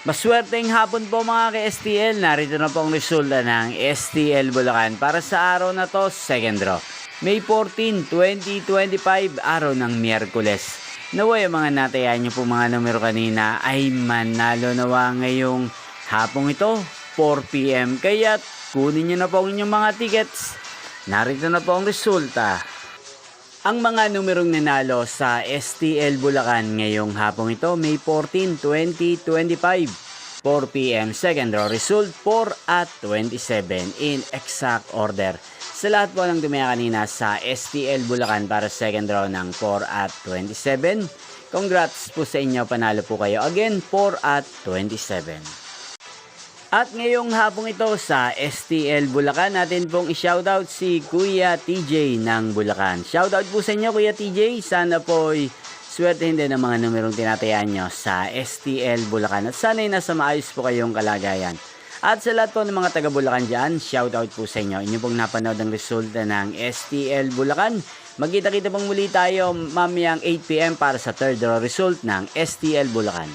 Maswerteng hapon po mga ka-STL. Narito na po ang resulta ng STL Bulacan para sa araw na to, second draw. May 14, 2025, araw ng Miyerkules. Naway ang mga natayaan nyo po mga numero kanina ay manalo nawa ngayong hapong ito, 4 PM. Kaya kunin nyo na po ang inyong mga tickets. Narito na po ang resulta. Ang mga numerong nanalo sa STL Bulacan ngayong hapong ito, May 14, 2025, 4 PM, second draw, result 4 at 27 in exact order. Sa lahat po ng dumaya kanina sa STL Bulacan para second draw ng 4 at 27, congrats po sa inyo, panalo po kayo again, 4 at 27. At ngayong hapong ito sa STL Bulacan, natin pong i-shoutout si Kuya TJ ng Bulacan. Shoutout po sa inyo Kuya TJ, sana po'y swertehin din ang mga numerong tinatayaan nyo sa STL Bulacan. At sana'y nasa maayos po kayong kalagayan. At sa lahat po ng mga taga Bulacan dyan, shoutout po sa inyo. Inyo pong napanood ang resulta ng STL Bulacan. Magkita-kita pong muli tayo mamayang 8 PM para sa third draw result ng STL Bulacan.